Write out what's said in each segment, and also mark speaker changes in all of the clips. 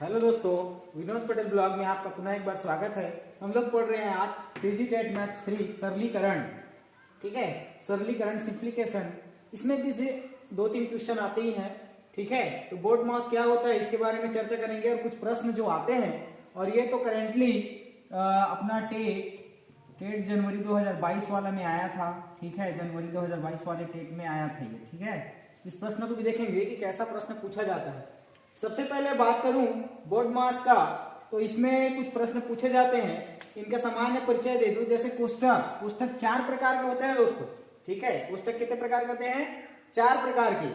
Speaker 1: Hello दोस्तों, Vinod Patel blog में आपका पुनः एक बार स्वागत है। हम लोग पढ़ रहे हैं आज सीजी टेट मैथ्स 3 सरलीकरण। ठीक है, सरलीकरण सिंप्लीकेशन। इसमें भी से 2-3 क्वेश्चन आते ही हैं। ठीक है, तो बोर्ड मास क्या होता है इसके बारे में चर्चा करेंगे और कुछ प्रश्न जो आते हैं। और ये तो करेंटली अपना टेट जनवरी 2022 वाला में आया था। ठीक है, जनवरी 2022 वाले टेट में आया था ये। ठीक है, इस प्रश्न को भी देखेंगे कि कैसा प्रश्न पूछा जाता है। सबसे पहले बात करूं बोर्ड मास का, तो इसमें कुछ प्रश्न पूछे जाते हैं। इनका सामान्य परिचय दे दूं। जैसे कोष्ठक 4 प्रकार के होते हैं दोस्तों। ठीक है, कोष्ठक कितने प्रकार के होते हैं? 4 प्रकार के।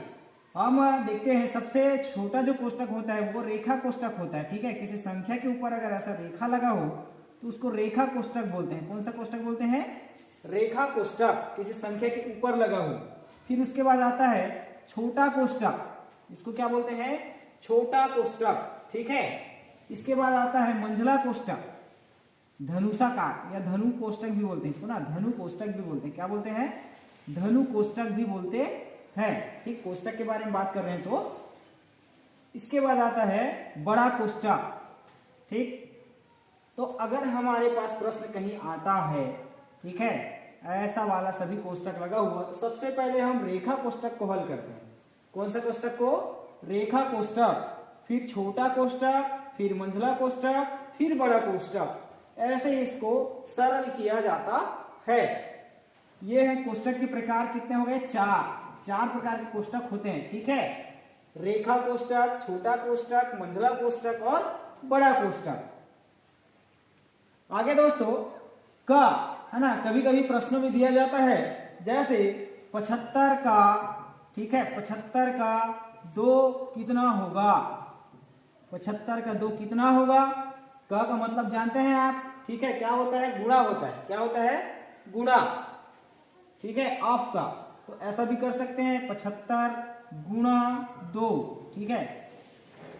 Speaker 1: हम देखते हैं सबसे छोटा जो कोष्ठक होता है वो रेखा कोष्ठक होता है। ठीक है, किसी संख्या के ऊपर अगर ऐसा रेखा लगा हो तो उसको रेखा कोष्ठक बोलते हैं। कौन सा कोष्ठक बोलते हैं? रेखा कोष्ठक, किसी संख्या के ऊपर लगा हो। फिर उसके बाद आता है छोटा कोष्ठक, इसको क्या बोलते हैं? छोटा कोष्ठक। ठीक है, इसके बाद आता है मंझला कोष्ठक, धनुषाकार या धनु कोष्ठक भी बोलते हैं इसको ना, धनु कोष्ठक भी बोलते हैं। क्या बोलते हैं? धनु कोष्ठक भी बोलते हैं। ठीक, कोष्ठक के बारे में बात कर रहे हैं तो। इसके बाद आता है बड़ा कोष्ठक। ठीक, तो अगर हमारे पास प्रश्न कहीं आता है, ठीक है, ऐसा वाला सभी कोष्ठक लगा हुआ, तो सबसे पहले हम रेखा कोष्ठक को हल करते हैं। कौन सा कोष्ठक को? रेखा कोष्ठक, फिर छोटा कोष्ठक, फिर मंझला कोष्ठक, फिर बड़ा कोष्ठक। ऐसे इसको सरल किया जाता है। ये है कोष्ठक के प्रकार। कितने हो गए? 4 प्रकार के कोष्ठक होते हैं। ठीक है, रेखा कोष्ठक, छोटा कोष्ठक, मंझला कोष्ठक और बड़ा कोष्ठक। आगे दोस्तों का है ना, कभी कभी प्रश्नों में दिया जाता है। जैसे 75 का, ठीक है, 75 का 2 कितना होगा? 75 का 2 कितना होगा? का मतलब जानते हैं आप? ठीक है, क्या होता है? गुणा होता है। क्या होता है? गुणा। ठीक है, ऑफ का। तो ऐसा भी कर सकते हैं, 75 गुणा 2। ठीक है,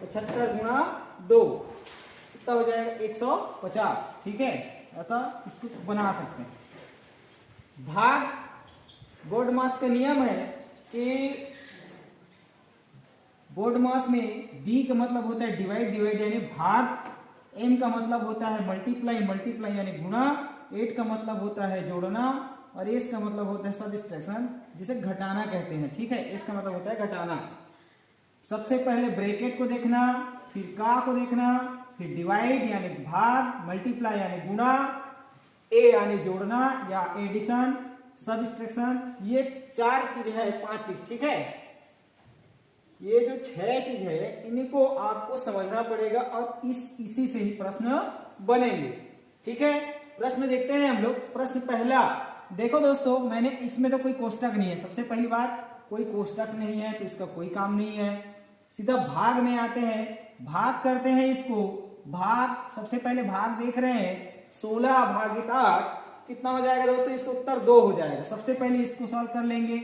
Speaker 1: 75 गुणा 2 कितना हो जाएगा? 150। ठीक है, ऐसा इसको बना सकते हैं। भाग बोर्ड मास का नियम है कि बोर्ड मास में बी का मतलब होता है डिवाइड यानी भाग, एम का मतलब होता है मल्टीप्लाई यानी गुणा, 8 का मतलब होता है जोड़ना और एस का मतलब होता है सबट्रैक्शन, जिसे घटाना कहते हैं। ठीक है, एस का मतलब होता है घटाना। सबसे पहले ब्रैकेट को देखना, फिर का को देखना, फिर डिवाइड यानी भाग, मल्टीप्लाई यानी गुणा, ए यानी जोड़ना या एडिशन, सबट्रैक्शन। ये 4 चीज है, 5 चीज। ठीक है, ये जो 6 चीज है इनको आपको समझना पड़ेगा और इसी से ही प्रश्न बनेंगे। ठीक है, प्रश्न देखते हैं हम लोग। प्रश्न पहला देखो दोस्तों, मैंने इसमें तो कोई कोष्ठक नहीं है। सबसे पहली बात, कोई कोष्ठक नहीं है तो इसका कोई काम नहीं है। सीधा भाग में आते हैं, भाग करते हैं इसको। भाग, सबसे पहले भाग देख रहे हैं, 16 भागित 8 कितना हो जाएगा दोस्तों? इसका उत्तर 2 हो जाएगा। सबसे पहले इसको सॉल्व कर लेंगे।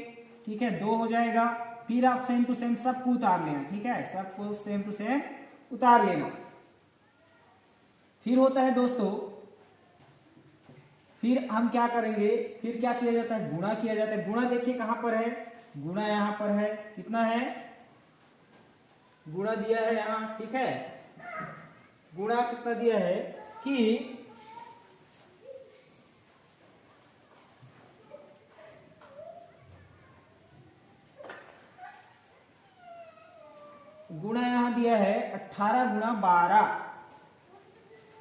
Speaker 1: ठीक है, 2 हो जाएगा। फिर आप सेम टू सेम सबको उतार लेना। ठीक है, सबको सेम टू सेम उतार लेना। फिर होता है दोस्तों, फिर हम क्या करेंगे? फिर क्या किया जाता है? गुणा किया जाता है। गुणा देखिए कहां पर है? गुणा यहां पर है। कितना है? गुणा दिया है यहां। ठीक है, गुणा कितना दिया है कि गुणा यहां दिया है 18 गुणा 12।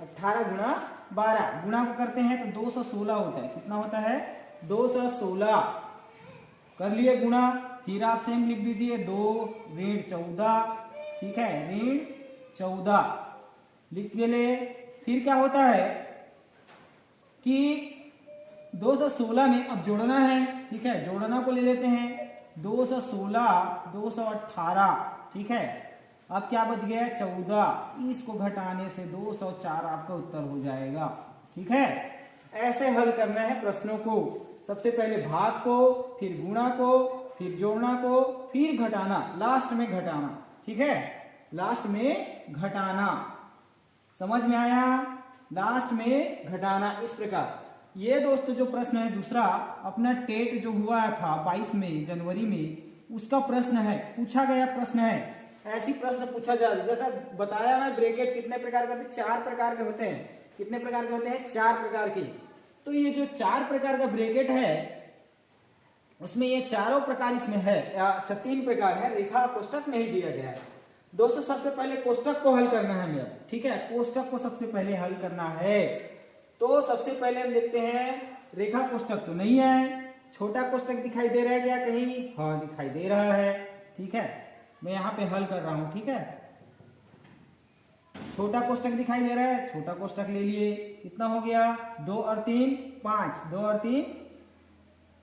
Speaker 1: 18 गुणा 12 गुणा को करते हैं तो 216 होता है। कितना होता है? 216। कर लिए गुणा। फिर आप सेम लिख दीजिए, 2 ऋण 14। ठीक है, ऋण 14 लिख के ले। फिर क्या होता है कि 216 में अब जोड़ना है। ठीक है, जोड़ना को ले लेते हैं। 216 218। ठीक है, अब क्या बच गया? 14। इसको घटाने से 204 आपका उत्तर हो जाएगा। ठीक है, ऐसे हल करना है प्रश्नों को। सबसे पहले भाग को, फिर गुणा को, फिर जोड़ना को, फिर घटाना, लास्ट में घटाना। ठीक है, लास्ट में घटाना। समझ में आया? लास्ट में घटाना इस प्रकार। ये दोस्तों जो प्रश्न है दूसरा, अपना टेट जो हुआ था 22 में जनवरी में, उसका प्रश्न है, पूछा गया प्रश्न है। ऐसी प्रश्न पूछा जाए। जैसा बताया मैं, ब्रैकेट कितने प्रकार के होते हैं? 4 प्रकार के होते हैं। कितने प्रकार के होते हैं? 4 प्रकार के। तो ये जो 4 प्रकार का ब्रैकेट है उसमें ये चारों प्रकार इसमें है। अच्छा 3 प्रकार है, रेखा कोष्टक नहीं दिया गया है। दोस्तों सबसे पहले कोष्टक को हल करना है हमें अब, ठीक है, कोष्टक को सबसे पहले हल करना है। तो सबसे पहले हम देखते हैं रेखा कोष्टक तो नहीं है, छोटा कोष्टक दिखाई दे रहा है क्या कहीं? हाँ दिखाई दे रहा है, ठीक है, मैं यहाँ पे हल कर रहा हूं, ठीक है। छोटा कोष्टक दिखाई दे रहा है, छोटा कोष्टक ले लिए, कितना हो गया? 2 और 3 5, 2 और 3,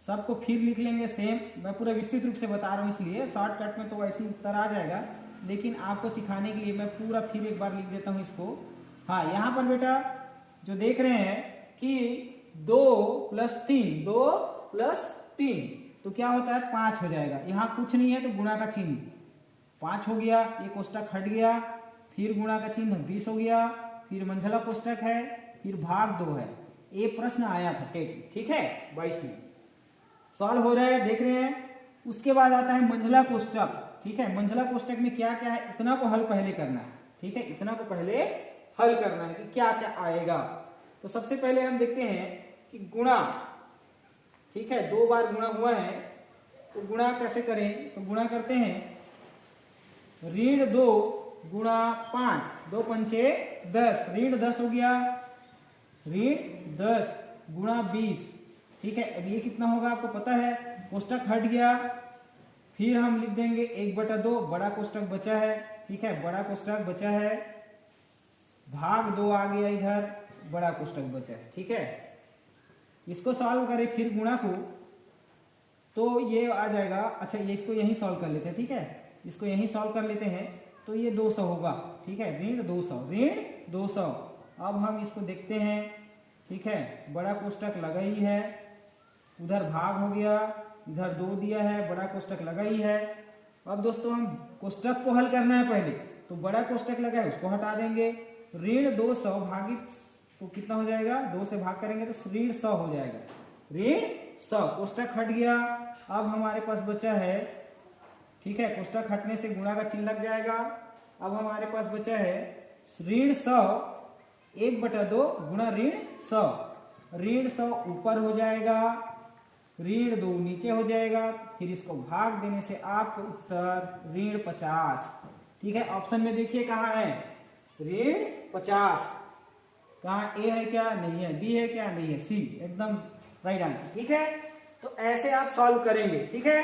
Speaker 1: सबको फिर लिख लेंगे सेम। मैं पूरा विस्तृत रूप से बता रहा हूं इसलिए, शॉर्टकट में तो ऐसे उत्तर आ जाएगा, लेकिन आपको सिखाने के लिए मैं पूरा फिर एक बार लिख देता हूं इसको। हाँ यहाँ पर बेटा जो देख रहे हैं कि 2 + 3, 2 + 3 तो क्या होता है? 5 हो जाएगा। यहाँ कुछ नहीं है तो गुणा का चिन्ह 5 हो गया, ये कोष्टक हट गया, फिर गुणा का चिन्ह 20 हो गया, फिर मंझला कोष्टक है, फिर भाग 2 है। ये प्रश्न आया था टेट, ठीक है, 22 में सॉल्व हो रहा है, देख रहे हैं। उसके बाद आता है मंझला कोष्टक, ठीक है। मंझला कोष्टक में क्या क्या है, इतना को हल पहले करना है, ठीक है, इतना को पहले हल करना है कि क्या क्या आएगा। तो सबसे पहले हम देखते हैं कि गुणा, ठीक है, 2 बार गुणा हुआ है तो गुणा कैसे करें? तो गुणा करते हैं ऋण 2 गुणा 5, 2 पंचे 10, ऋण 10 हो गया, ऋण 10 गुणा 20, ठीक है। अब ये कितना होगा आपको पता है, कोष्टक हट गया, फिर हम लिख देंगे 1/2, बड़ा कोष्टक बचा है, ठीक है, बड़ा कोष्टक बचा है, भाग 2 आ गया इधर, बड़ा कोष्टक बचा है, ठीक है। इसको सॉल्व करें फिर गुणा को, तो ये आ जाएगा। अच्छा ये इसको यही सॉल्व कर लेते हैं, ठीक है, इसको यही सॉल्व कर लेते हैं, तो ये 200 होगा, ठीक है, ऋण 200, ऋण 200। अब हम इसको देखते हैं, ठीक है, बड़ा कोष्टक लगा ही है, उधर भाग हो गया, इधर 2 दिया है, बड़ा कोष्टक लगा ही है। अब दोस्तों हम कोष्टक को हल करना है पहले, तो बड़ा कोष्टक लगा है उसको हटा देंगे, ऋण 200 भागित तो कितना हो जाएगा? 2 से भाग करेंगे तो ऋण 100 हो जाएगा, ऋण 100, कोष्टक हट गया। अब हमारे पास बचा है, ठीक है, कोष्टक हटने से गुणा का चिन्ह लग जाएगा। अब हमारे पास बचा है ऋण 100 1/2 गुणा ऋण 100, ऋण 100 ऊपर हो जाएगा, ऋण 2 नीचे हो जाएगा, फिर इसको भाग देने से आपका उत्तर ऋण 50, ठीक है। ऑप्शन में देखिए कहाँ है? ऋण 50। कहाँ? ए है क्या? नहीं है। बी है क्या? नहीं है। सी एकदम राइट आंसर, ठीक है। तो ऐसे आप सॉल्व करेंगे, ठीक है।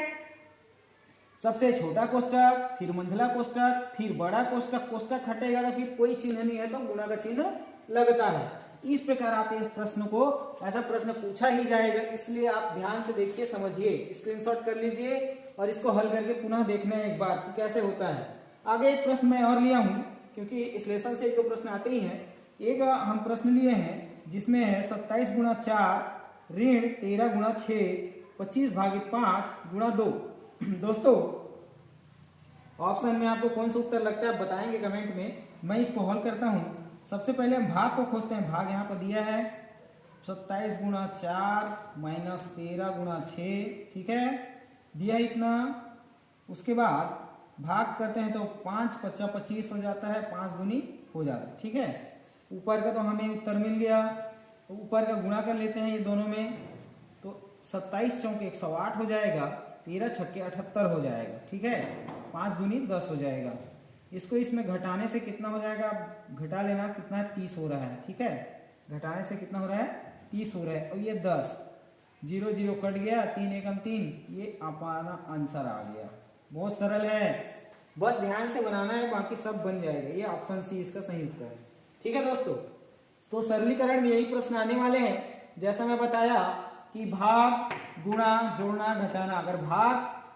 Speaker 1: सबसे छोटा कोष्टक, फिर मंझला कोष्टक, फिर बड़ा कोष्टक, कोष्टक हटेगा तो फिर कोई चिन्ह नहीं है तो गुणा का चिन्ह लगता है। इस प्रकार आप इस प्रश्न को, ऐसा प्रश्न पूछा ही जाएगा, इसलिए आप ध्यान से देखिए, समझिए, स्क्रीनशॉट कर लीजिए और इसको हल करके पुनः देखना है एक बार कि कैसे होता है। आगे एक प्रश्न मैं और लिया हूं, क्योंकि इस लेसन से 1-2 प्रश्न आते ही हैं। एक हम प्रश्न लिए हैं जिसमें है 27 गुणा 4 ऋण 13 गुणा 6 25 भागित 5 गुणा 2। दोस्तों ऑप्शन में आपको कौन सा उत्तर लगता है बताएंगे कमेंट में, मैं इसको हल करता हूं। सबसे पहले हम भाग को खोजते हैं, भाग यहाँ पर दिया है 27 गुणा 4 माइनस 13 गुणा 6, ठीक है, दिया है इतना। उसके बाद भाग करते हैं तो 5 × 5 = 25 हो जाता है, 5 दूनी हो जाता है, ठीक है। ऊपर का तो हमें उत्तर मिल गया, तो ऊपर का गुणा कर लेते हैं ये दोनों में, तो 27 × 4 = 108 हो जाएगा, 13 × 6 = 78 हो जाएगा, ठीक है, 5 दूनी 10 हो जाएगा। इसको इसमें घटाने से कितना हो जाएगा, घटा लेना, कितना है 30 हो रहा है, ठीक है, घटाने से कितना हो रहा है 30 हो रहा है, और ये 10 0 0 कट गया, 3 × 1 = 3, ये हमारा आंसर आ गया। बहुत सरल है, बस ध्यान से बनाना है, बाकी सब बन जाएगा। ये ऑप्शन सी इसका सही उत्तर है, ठीक है दोस्तों। तो सरलीकरण में यही प्रश्न आने वाले हैं, जैसा मैं बताया कि भाग, गुणा, जोड़ना, घटाना।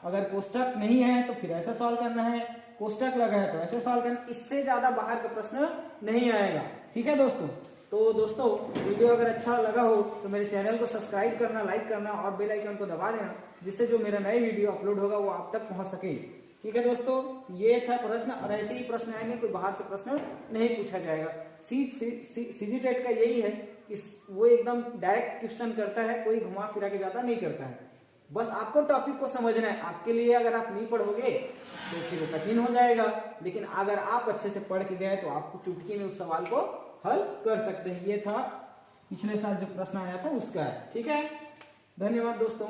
Speaker 1: अगर कोष्टक नहीं है तो फिर ऐसा सॉल्व करना है, कोष्टक लगा है तो ऐसे सॉल्व करना, इससे ज्यादा बाहर का प्रश्न नहीं आएगा, ठीक है दोस्तों। तो दोस्तों वीडियो अगर अच्छा लगा हो तो मेरे चैनल को सब्सक्राइब करना, लाइक करना और बेल आइकन को दबा देना, जिससे जो मेरा नए वीडियो अपलोड होगा वो आप तक पहुंच सके, ठीक है दोस्तों। ये था प्रश्न, और ऐसे ही प्रश्न आएंगे, कोई बाहर से प्रश्न नहीं पूछा जाएगा। सीजीटेट का यही है कि वो एकदम डायरेक्ट क्वेश्चन करता है, कोई घुमा फिरा के ज्यादा नहीं करता है। बस आपको टॉपिक को समझना है। आपके लिए अगर आप नहीं पढ़ोगे तो फिर कठिन हो जाएगा, लेकिन अगर आप अच्छे से पढ़ के गए तो आपको चुटकी में उस सवाल को हल कर सकते हैं। ये था पिछले साल जो प्रश्न आया था उसका है। ठीक है, धन्यवाद दोस्तों।